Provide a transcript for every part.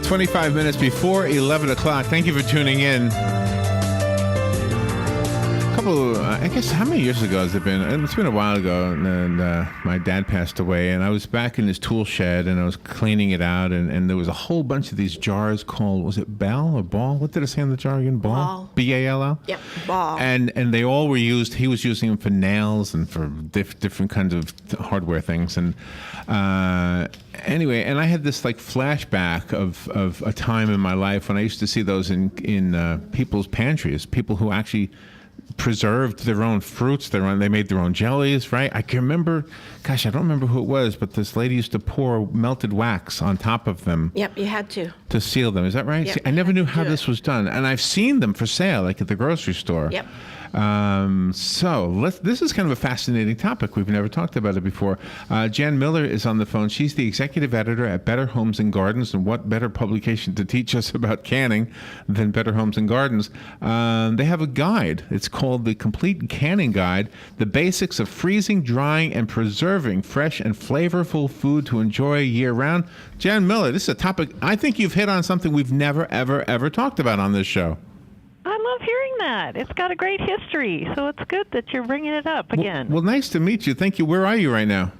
25 minutes before 11 o'clock. Thank you for tuning in. I guess, how many years ago has it been? It's been a while ago, and my dad passed away, and I was back in his tool shed, and I was cleaning it out, and there was a whole bunch of these jars called, was it Bell or Ball? What did it say on the jar again? Ball? B-A-L-L? Yep, Ball. And they all were used, he was using them for nails and for different kinds of hardware things, and anyway, and I had this like flashback of a time in my life when I used to see those in people's pantries, people who actually preserved their own fruits, they made their own jellies, right? I can remember, gosh, I don't remember who it was, but this lady used to pour melted wax on top of them. Yep, you had to seal them. Is that right? Yep, See, I never knew how this was done, and I've seen them for sale, like at the grocery store. Yep. So this is kind of a fascinating topic. We've never talked about it before. Jan Miller is on the phone. She's the executive editor at Better Homes and Gardens, and what better publication to teach us about canning than Better Homes and Gardens? They have a guide. It's called the Complete Canning Guide, the basics of freezing, drying, and preserving fresh and flavorful food to enjoy year-round. Jan Miller, this is a topic, I think you've hit on something we've never, ever, ever talked about on this show. I love hearing that. It's got a great history, so it's good that you're bringing it up again. Well, nice to meet you. Thank you. Where are you right now?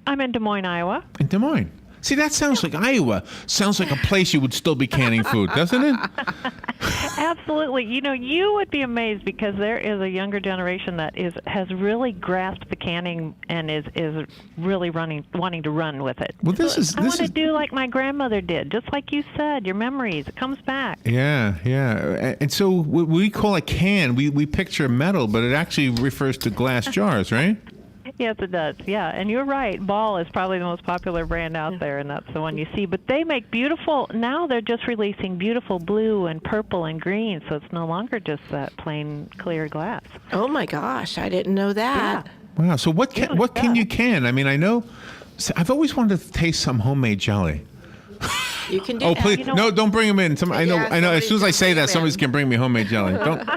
I'm in Des Moines, Iowa. In Des Moines. See, that sounds like Iowa. Sounds like a place you would still be canning food, doesn't it? Absolutely. You know, you would be amazed because there is a younger generation that has really grasped the canning and is really wanting to run with it. Well, I want to do like my grandmother did, just like you said, your memories. It comes back. Yeah. And so we call it can. We picture metal, but it actually refers to glass jars, right? Yes, it does. Yeah, and you're right. Ball is probably the most popular brand out there, and that's the one you see. But they make beautiful. Now they're just releasing beautiful blue and purple and green, so it's no longer just that plain clear glass. Oh my gosh, I didn't know that. Yeah. Wow. So what can you can? I mean, I know. I've always wanted to taste some homemade jelly. You can do that. Oh, please, no, don't bring them in. I know. As soon as I say that, somebody's going to bring me homemade jelly. Don't.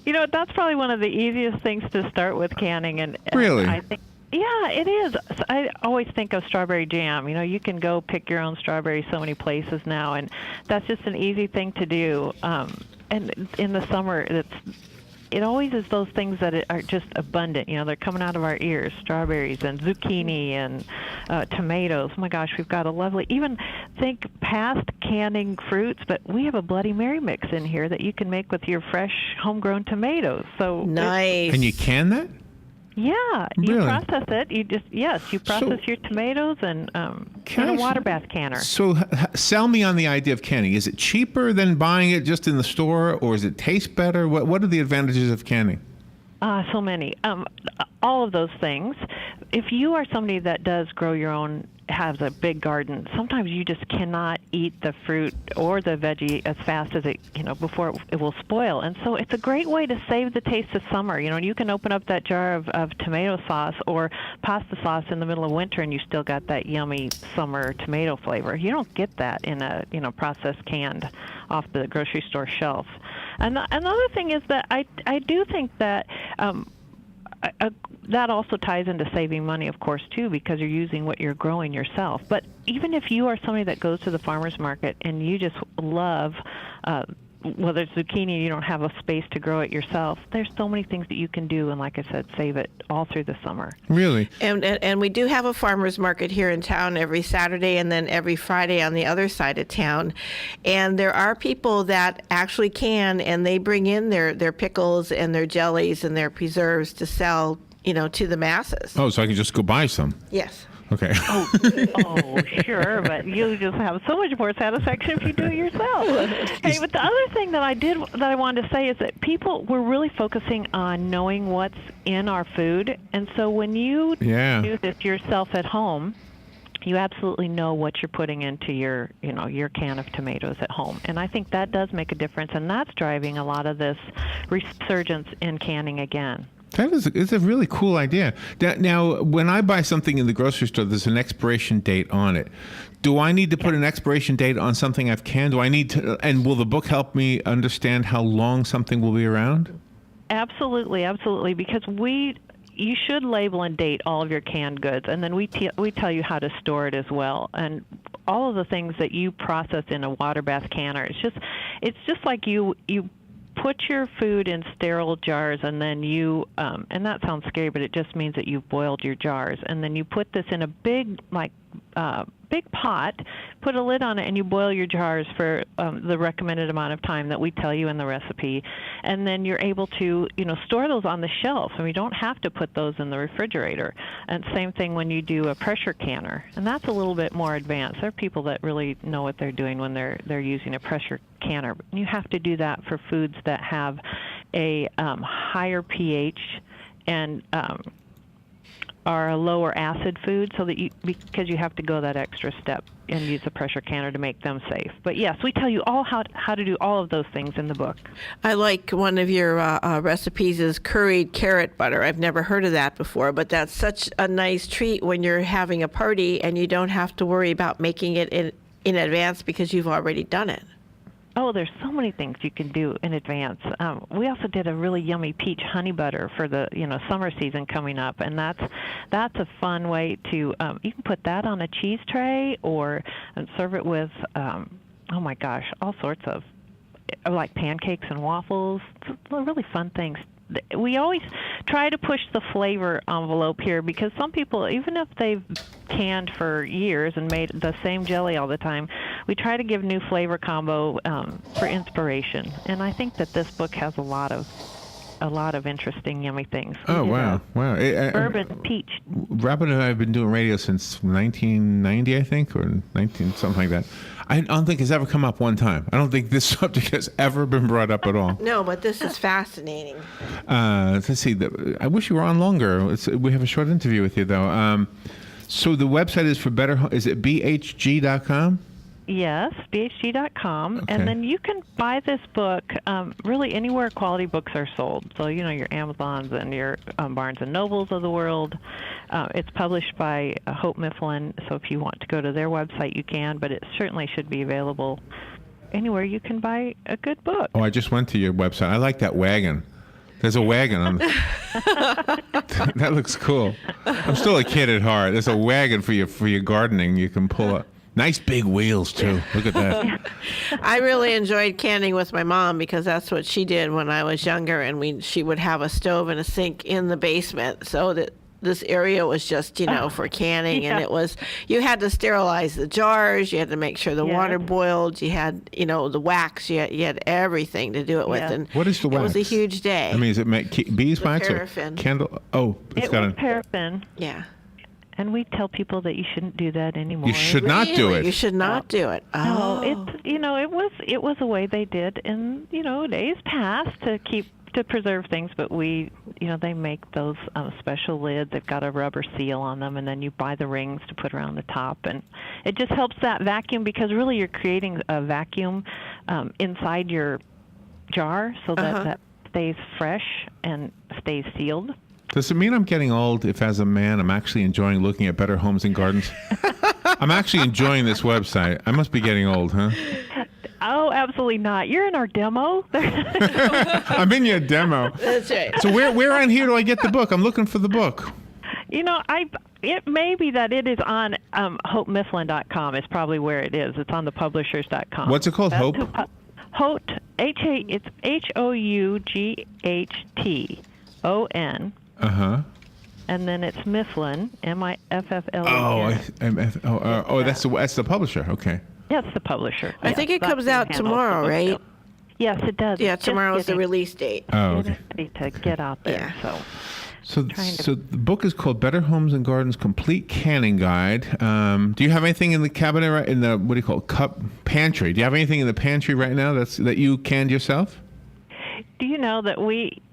You know, that's probably one of the easiest things to start with canning. And really? I think, yeah, it is. I always think of strawberry jam. You know, you can go pick your own strawberries so many places now, and that's just an easy thing to do. And in the summer, it always is those things that are just abundant. You know, they're coming out of our ears, strawberries and zucchini and tomatoes. Oh, my gosh, we've got a lovely, even think past canning fruits, but we have a Bloody Mary mix in here that you can make with your fresh homegrown tomatoes. So nice. And you can that? Yeah, really? You process it. You process your tomatoes and in a water bath canner. So sell me on the idea of canning. Is it cheaper than buying it just in the store, or does it taste better? What are the advantages of canning? So many. All of those things. If you are somebody that does grow your own, has a big garden, sometimes you just cannot eat the fruit or the veggie as fast as before it will spoil. And so it's a great way to save the taste of summer. You know, you can open up that jar of tomato sauce or pasta sauce in the middle of winter, and you still got that yummy summer tomato flavor. You don't get that in a processed canned off the grocery store shelf. And another thing is that I do think that that also ties into saving money, of course, too, because you're using what you're growing yourself. But even if you are somebody that goes to the farmer's market and you just love whether it's zucchini, you don't have a space to grow it yourself, there's so many things that you can do, and like I said, save it all through the summer. Really? And we do have a farmer's market here in town every Saturday and then every Friday on the other side of town. And there are people that actually can, and they bring in their pickles and their jellies and their preserves to sell, to the masses. Oh, so I can just go buy some? Yes. Okay. Oh, sure, but you just have so much more satisfaction if you do it yourself. Hey, but the other thing that I wanted to say is that we're really focusing on knowing what's in our food, and so when you do this yourself at home, you absolutely know what you're putting into your can of tomatoes at home. And I think that does make a difference, and that's driving a lot of this resurgence in canning again. It's a really cool idea. Now, when I buy something in the grocery store, there's an expiration date on it. Do I need to put an expiration date on something I've canned? Do I need to? And will the book help me understand how long something will be around? Absolutely, absolutely. Because you should label and date all of your canned goods, and then we tell you how to store it as well. And all of the things that you process in a water bath canner. It's just like you put your food in sterile jars, and then you and that sounds scary, but it just means that you've boiled your jars, and then you put this in a big pot, put a lid on it, and you boil your jars for the recommended amount of time that we tell you in the recipe, and then you're able to store those on the shelf, and we don't have to put those in the refrigerator. And same thing when you do a pressure canner, and that's a little bit more advanced. There are people that really know what they're doing when they're using a pressure canner. You have to do that for foods that have a higher pH and are a lower acid food, so that because you have to go that extra step and use the pressure canner to make them safe. But yes, we tell you all how to do all of those things in the book. I like one of your recipes is curried carrot butter. I've never heard of that before, but that's such a nice treat when you're having a party and you don't have to worry about making it in advance because you've already done it. Oh, there's so many things you can do in advance. We also did a really yummy peach honey butter for the summer season coming up, and that's a fun way to you can put that on a cheese tray or serve it with all sorts of like pancakes and waffles. It's really fun things. We always try to push the flavor envelope here because some people, even if they've canned for years and made the same jelly all the time, we try to give new flavor combo for inspiration. And I think that this book has a lot of interesting, yummy things. Oh, wow. Bourbon peach. Robin and I have been doing radio since 1990, I think, or something like that. I don't think it's ever come up one time. I don't think this subject has ever been brought up at all. No, but this is fascinating. Let's see. I wish you were on longer. We have a short interview with you, though. So the website is for Better. Is it bhg.com? Yes, bhg.com. Okay. And then you can buy this book really anywhere quality books are sold. So, your Amazons and your Barnes & Nobles of the world. It's published by Hope Mifflin, so if you want to go to their website, you can, but it certainly should be available anywhere you can buy a good book. Oh, I just went to your website. I like that wagon. There's a wagon on that looks cool. I'm still a kid at heart. There's a wagon for your gardening you can pull up. Nice big wheels, too. Look at that. I really enjoyed canning with my mom because that's what she did when I was younger, and she would have a stove and a sink in the basement, so that this area was just, for canning, Yeah. and it was, you had to sterilize the jars, you had to make sure the Yes. water boiled, you had, the wax, you had everything to do it with, Yeah. and What is the wax? it was a huge day. I mean, is it beeswax or paraffin. candle? Oh, It was paraffin, yeah. and we tell people that you shouldn't do that anymore. You should not do Really? it. You should not do it. No, Oh. it was a way they did in days past to preserve things, but they make those special lids. They've got a rubber seal on them, and then you buy the rings to put around the top, and it just helps that vacuum because really you're creating a vacuum inside your jar so that that stays fresh and stays sealed. Does it mean I'm getting old if, as a man, I'm actually enjoying looking at Better Homes and Gardens? I'm actually enjoying this website. I must be getting old, huh? Oh, absolutely not. You're in our demo. I'm in your demo. That's right. So where on here do I get the book? I'm looking for the book. It may be that it is on HopeMifflin.com is probably where it is. It's on thepublishers.com. What's it called? Hope? Hope, it's HOUGHTON. Uh-huh. And then it's Mifflin, Mifflin. That's the publisher. Okay. That's the publisher. I think it comes out tomorrow, right? Yes, it does. Yeah, It's just tomorrow is the getting- release date. Oh, okay. getting ready to get out there. Yeah. So trying to- the book is called Better Homes and Gardens Complete Canning Guide. Do you have anything in the cabinet, right, in the, what do you call it, pantry? Do you have anything in the pantry right now that you canned yourself? Do you know that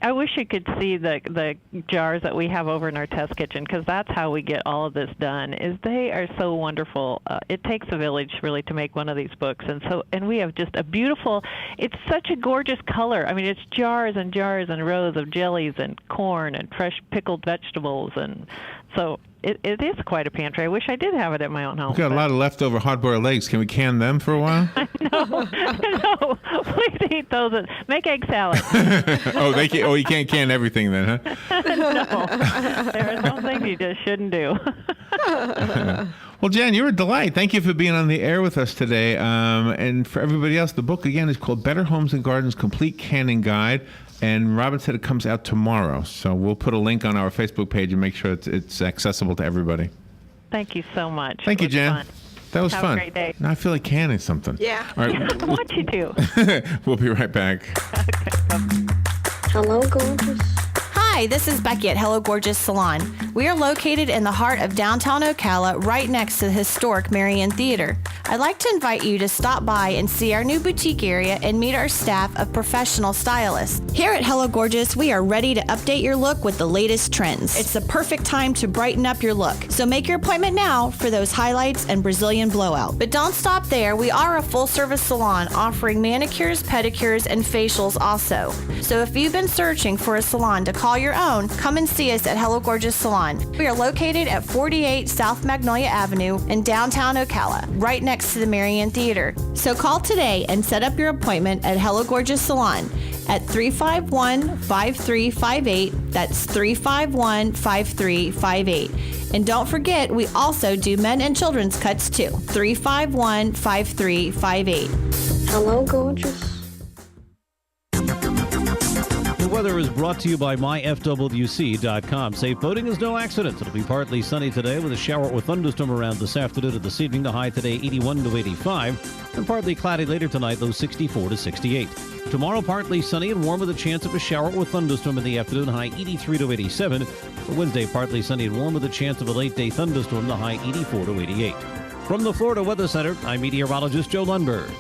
I wish you could see the jars that we have over in our test kitchen, because that's how we get all of this done, is they are so wonderful. It takes a village really to make one of these books, and we have just a beautiful, it's such a gorgeous color. I mean, it's jars and jars and rows of jellies and corn and fresh pickled vegetables, and so it is quite a pantry. I wish I did have it at my own home. We've got a lot of leftover hard-boiled eggs. Can we can them for a while? No, please eat those. Make egg salad. You can't can everything then, huh? No, there are some things you just shouldn't do. Well, Jan, you're a delight. Thank you for being on the air with us today. And for everybody else, the book, again, is called Better Homes and Gardens, Complete Canning Guide. And Robin said it comes out tomorrow. So we'll put a link on our Facebook page and make sure it's accessible to everybody. Thank you so much. Thank you, It was Jan. fun. That was Have fun. a great day. Now I feel like canning something. Yeah. All right. I want you to. We'll be right back. Hello, gorgeous. Hi, this is Becky at Hello Gorgeous Salon. We are located in the heart of downtown Ocala, right next to the historic Marion Theater. I'd like to invite you to stop by and see our new boutique area and meet our staff of professional stylists. Here at Hello Gorgeous, we are ready to update your look with the latest trends. It's the perfect time to brighten up your look. So make your appointment now for those highlights and Brazilian blowout. But don't stop there. We are a full-service salon offering manicures, pedicures, and facials also. So if you've been searching for a salon to call your own, come and see us at Hello Gorgeous Salon. We are located at 48 South Magnolia Avenue in downtown Ocala, right next to the Marion Theater. So call today and set up your appointment at Hello Gorgeous Salon at 351-5358. That's 351-5358. And don't forget, we also do men and children's cuts too. 351-5358. Hello, gorgeous. The weather is brought to you by myfwc.com. Safe boating is no accident. It'll be partly sunny today with a shower or thunderstorm around this afternoon and this evening. The high today 81 to 85. And partly cloudy later tonight, low 64 to 68. Tomorrow, partly sunny and warm with a chance of a shower or thunderstorm in the afternoon. High 83 to 87. For Wednesday, partly sunny and warm with a chance of a late day thunderstorm. The high 84 to 88. From the Florida Weather Center, I'm meteorologist Joe Lundberg.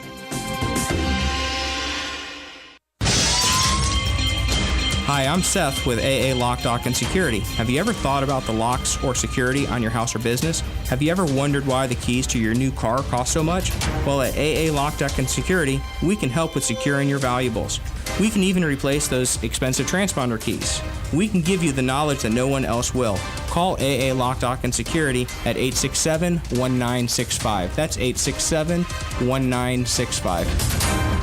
Hi, I'm Seth with AA Lock, Dock, and Security. Have you ever thought about the locks or security on your house or business? Have you ever wondered why the keys to your new car cost so much? Well, at AA Lock, Dock, and Security, we can help with securing your valuables. We can even replace those expensive transponder keys. We can give you the knowledge that no one else will. Call AA Lock, Dock, and Security at 867-1965. That's 867-1965.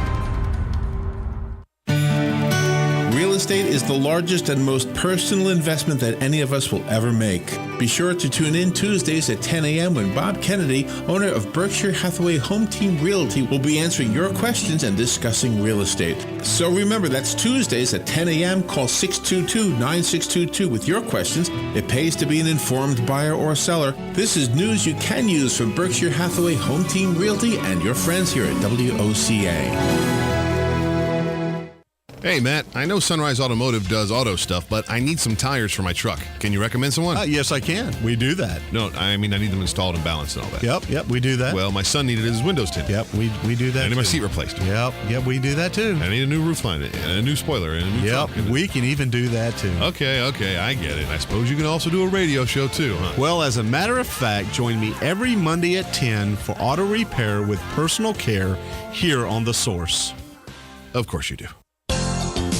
Real estate is the largest and most personal investment that any of us will ever make. Be sure to tune in Tuesdays at 10 a.m. when Bob Kennedy, owner of Berkshire Hathaway Home Team Realty, will be answering your questions and discussing real estate. So remember, that's Tuesdays at 10 a.m. Call 622-9622 with your questions. It pays to be an informed buyer or seller. This is news you can use from Berkshire Hathaway Home Team Realty and your friends here at WOCA. Hey, Matt, I know Sunrise Automotive does auto stuff, but I need some tires for my truck. Can you recommend someone? Yes, I can. We do that. No, I mean, I need them installed and balanced and all that. Yep, we do that. Well, my son needed his windows tinted. Yep, we do that. I need my too. seat replaced. Yep, we do that too. I need a new roof line, and a new spoiler, and a new Yep, trunk. And we can even do that too. Okay, I get it. I suppose you can also do a radio show too, huh? Well, as a matter of fact, join me every Monday at 10 for auto repair with personal care here on The Source. Of course you do.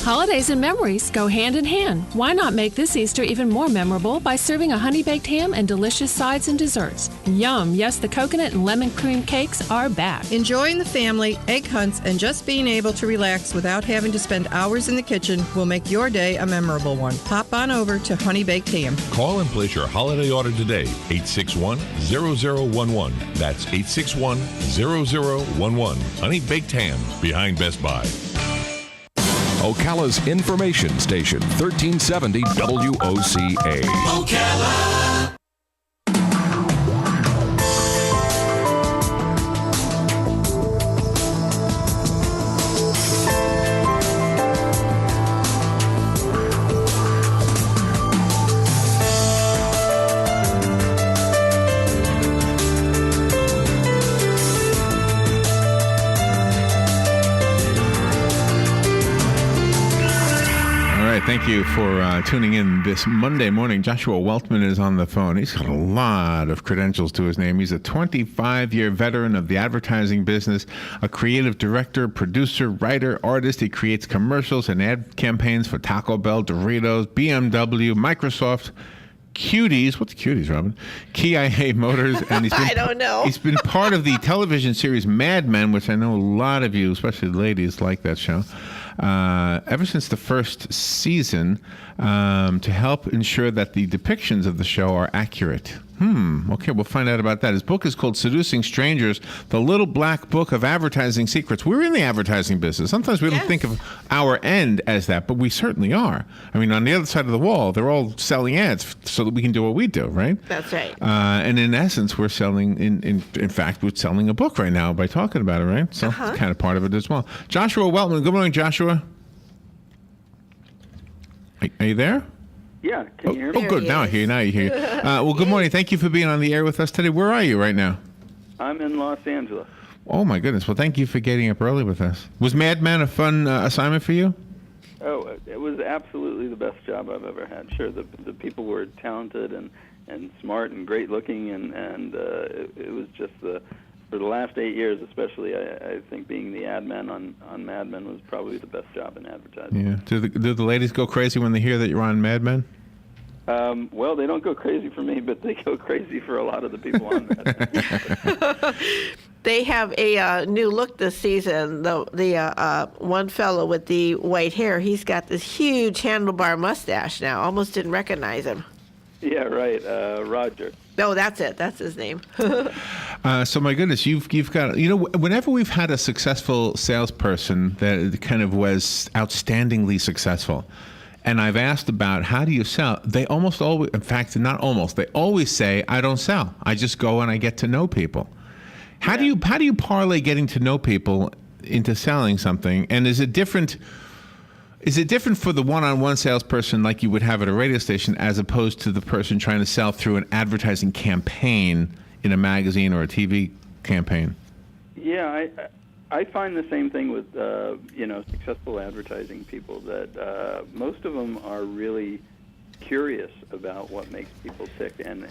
Holidays and memories go hand in hand. Why not make this Easter even more memorable by serving a honey-baked ham and delicious sides and desserts? Yum! Yes, the coconut and lemon cream cakes are back. Enjoying the family, egg hunts, and just being able to relax without having to spend hours in the kitchen will make your day a memorable one. Pop on over to Honey Baked Ham. Call and place your holiday order today, 861-0011. That's 861-0011. Honey Baked Ham, behind Best Buy. Ocala's information station, 1370 WOCA. Ocala. Thank you for tuning in this Monday morning. Joshua Weltman is on the phone. He's got a lot of credentials to his name. He's a 25-year veteran of the advertising business, a creative director, producer, writer, artist. He creates commercials and ad campaigns for Taco Bell, Doritos, BMW, Microsoft, Cuties. What's Cuties, Robin? Kia Motors. And he's been, I don't know. He's been part of the television series Mad Men, which I know a lot of you, especially ladies, like that show. Ever since the first season, to help ensure that the depictions of the show are accurate. Okay, we'll find out about that. His book is called Seducing Strangers, The Little Black Book of Advertising Secrets. We're in the advertising business. Sometimes we don't think of our end as that, but we certainly are. I mean, on the other side of the wall, they're all selling ads so that we can do what we do, right? That's right. And in essence, we're selling, in fact, we're selling a book right now by talking about it, right? So it's kind of part of it as well. Joshua Weltman. Good morning, Joshua. Are you there? Yeah, can you hear me? Oh, good. Now I hear you. Now you hear you. Well, good morning. Thank you for being on the air with us today. Where are you right now? I'm in Los Angeles. Oh, my goodness. Well, thank you for getting up early with us. Was Mad Men a fun assignment for you? Oh, it was absolutely the best job I've ever had. Sure, the people were talented and smart and great looking, and it was just for the last 8 years especially, I think being the ad man on Mad Men was probably the best job in advertising. Yeah. Do the ladies go crazy when they hear that you're on Mad Men? Well, they don't go crazy for me, but they go crazy for a lot of the people on that. They have a new look this season. The one fellow with the white hair, he's got this huge handlebar mustache now. Almost didn't recognize him. Yeah, right. Roger. No, that's it. That's his name. So my goodness, you've got, whenever we've had a successful salesperson that kind of was outstandingly successful, and I've asked about how do you sell, they almost always, in fact, not almost, they always say, I don't sell. I just go and I get to know people. How do you parlay getting to know people into selling something? And is it different for the one-on-one salesperson like you would have at a radio station as opposed to the person trying to sell through an advertising campaign in a magazine or a TV campaign? Yeah, I find the same thing with successful advertising people, that most of them are really curious about what makes people tick and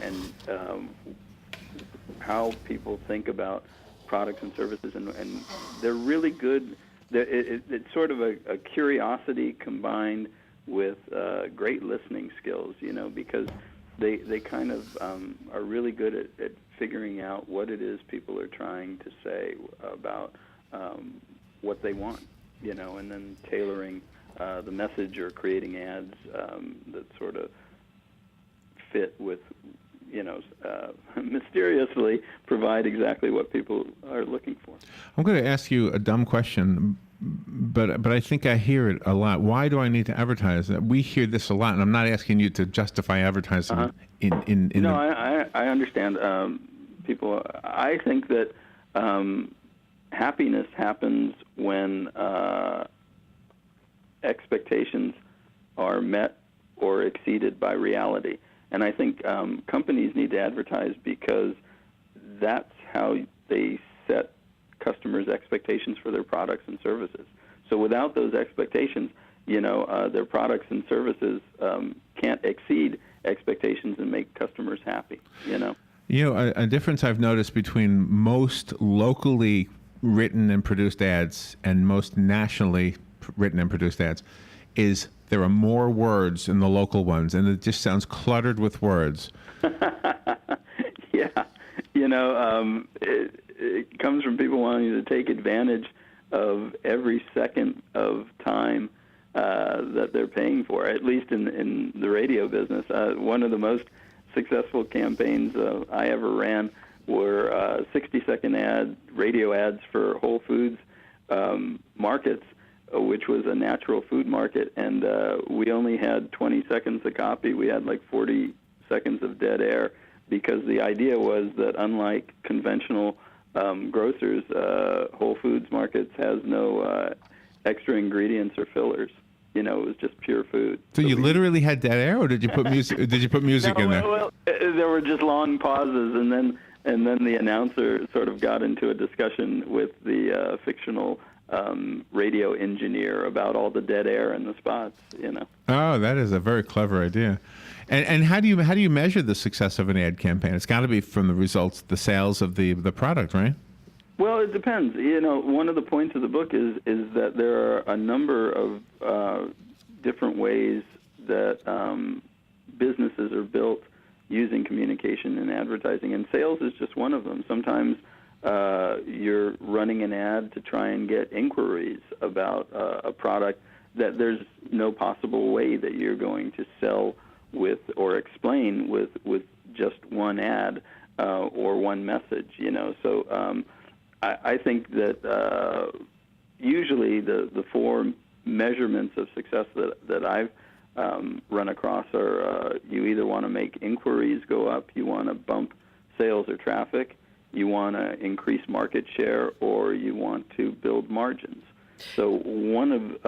how people think about products and services, and they're really good. It's sort of a curiosity combined with great listening skills, because they kind of are really good at figuring out what it is people are trying to say about what they want, and then tailoring the message or creating ads that sort of fit with, mysteriously provide exactly what people are looking for. I'm going to ask you a dumb question, but I think I hear it a lot. Why do I need to advertise? We hear this a lot, and I'm not asking you to justify advertising. I understand people. I think that happiness happens when expectations are met or exceeded by reality. And I think companies need to advertise because that's how they set customers' expectations for their products and services. So without those expectations, their products and services can't exceed expectations and make customers happy, A difference I've noticed between most locally written and produced ads and most nationally written and produced ads is there are more words in the local ones, and it just sounds cluttered with words. Yeah. It comes from people wanting to take advantage of every second of time that they're paying for, at least in the radio business. One of the most successful campaigns I ever ran were 60-second radio ads for Whole Foods markets, which was a natural food market, and we only had 20 seconds a copy. We had like 40 seconds of dead air because the idea was that unlike conventional grocers, Whole Foods markets has no extra ingredients or fillers. It was just pure food. So you literally had dead air, or did you put music? Did you put music in there? Well, there were just long pauses, and then the announcer sort of got into a discussion with the fictional radio engineer about all the dead air in the spots. Oh, that is a very clever idea. And how do you measure the success of an ad campaign? It's got to be from the results, the sales of the product, right? Well, it depends. One of the points of the book is that there are a number of different ways that businesses are built using communication and advertising, and sales is just one of them. Sometimes you're running an ad to try and get inquiries about a product that there's no possible way that you're going to sell with or explain with just one ad or one message. So I think that usually the four measurements of success that I've run across are you either want to make inquiries go up, you want to bump sales or traffic, you want to increase market share, or you want to build margins. So one of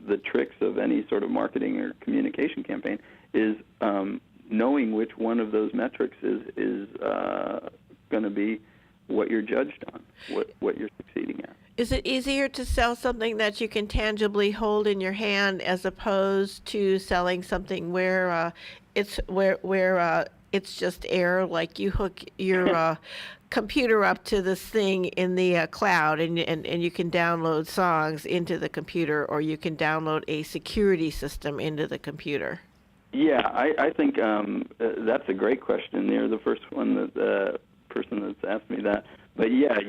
the tricks of any sort of marketing or communication campaign is knowing which one of those metrics is going to be what you're judged on, what you're succeeding at. Is it easier to sell something that you can tangibly hold in your hand as opposed to selling something where it's just air, like you hook your computer up to this thing in the cloud and you can download songs into the computer, or you can download a security system into the computer? Yeah, I think that's a great question. You're the first one that person that's asked me that. But yeah,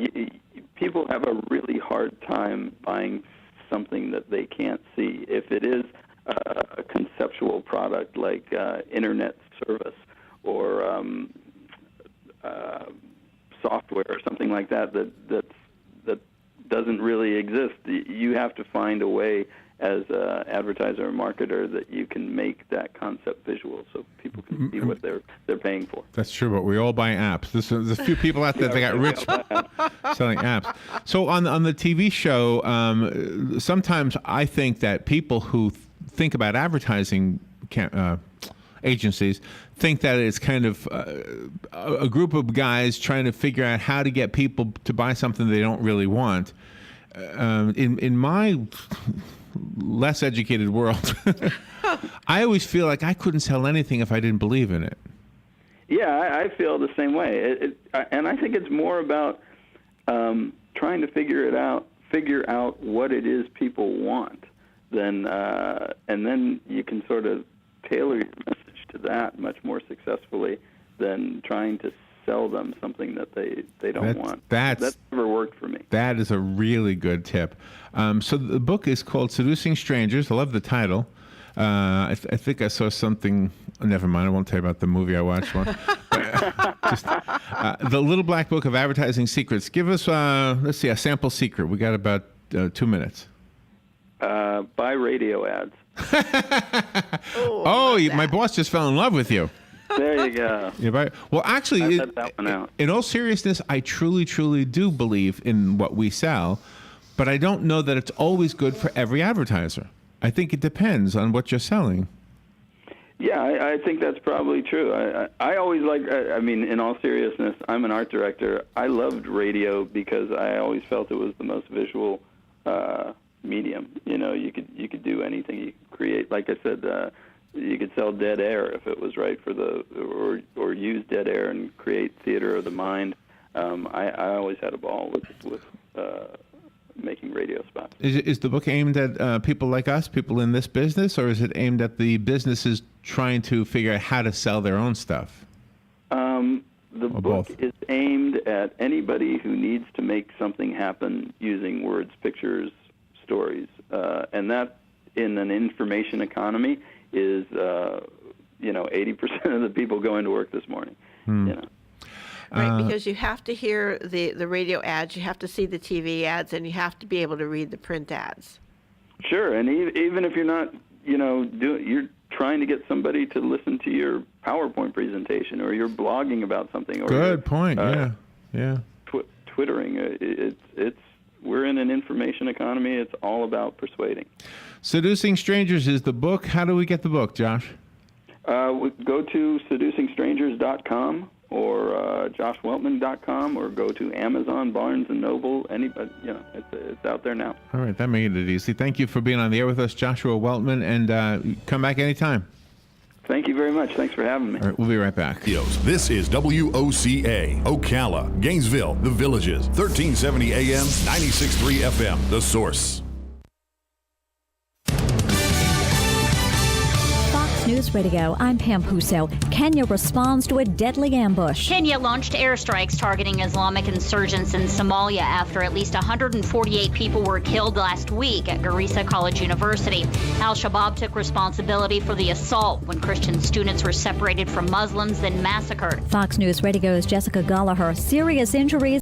people have a really hard time buying something that they can't see. If it is a conceptual product like internet service or software or something like that doesn't really exist, you have to find a way as an advertiser or marketer that you can make that concept visual so people can see what they're paying for. That's true, but we all buy apps. There's a few people out there that got rich selling apps. So on the TV show, sometimes I think that people who think about advertising agencies think that it's kind of a group of guys trying to figure out how to get people to buy something they don't really want. In my less educated world, I always feel like I couldn't sell anything if I didn't believe in it. Yeah, I feel the same way. And I think it's more about trying to figure out what it is people want, and then you can sort of tailor your message to that much more successfully than trying to sell them something that they don't want. That's never worked for me. That is a really good tip. So the book is called Seducing Strangers. I love the title. I think I saw something. Never mind. I won't tell you about the movie I watched. The Little Black Book of Advertising Secrets. Give us, let's see, a sample secret. We got about 2 minutes. Buy radio ads. My boss just fell in love with you. There you go. Well, actually, that one out. In all seriousness, I truly, truly do believe in what we sell, but I don't know that it's always good for every advertiser. I think it depends on what you're selling. Yeah, I think that's probably true. I always in all seriousness, I'm an art director. I loved radio because I always felt it was the most visual medium. You could do anything. You could create, like I said, you could sell dead air if it was right for or use dead air and create theater of the mind. I always had a ball with making radio spots. Is the book aimed at people like us, people in this business, or is it aimed at the businesses trying to figure out how to sell their own stuff? The book is aimed at anybody who needs to make something happen using words, pictures, stories, and that in an information economy is 80% of the people going to work this morning. Right, because you have to hear the radio ads, you have to see the TV ads, and you have to be able to read the print ads. Sure, and even if you're not, you're trying to get somebody to listen to your PowerPoint presentation, or you're blogging about something. Or good point. Yeah. Twittering. We're in an information economy. It's all about persuading. Seducing Strangers is the book. How do we get the book, Josh? Go to seducingstrangers.com or joshweltman.com, or go to Amazon, Barnes & Noble. Anybody, it's out there now. All right, that made it easy. Thank you for being on the air with us, Joshua Weltman, and come back anytime. Thank you very much. Thanks for having me. All right, we'll be right back. This is WOCA, Ocala, Gainesville, The Villages, 1370 AM, 96.3 FM, The Source. Fox News News Radio, I'm Pam Puso. Kenya responds to a deadly ambush. Kenya launched airstrikes targeting Islamic insurgents in Somalia after at least 148 people were killed last week at Garissa College University. Al-Shabaab took responsibility for the assault when Christian students were separated from Muslims, then massacred. Fox News Radio's Jessica Gallagher. Serious injuries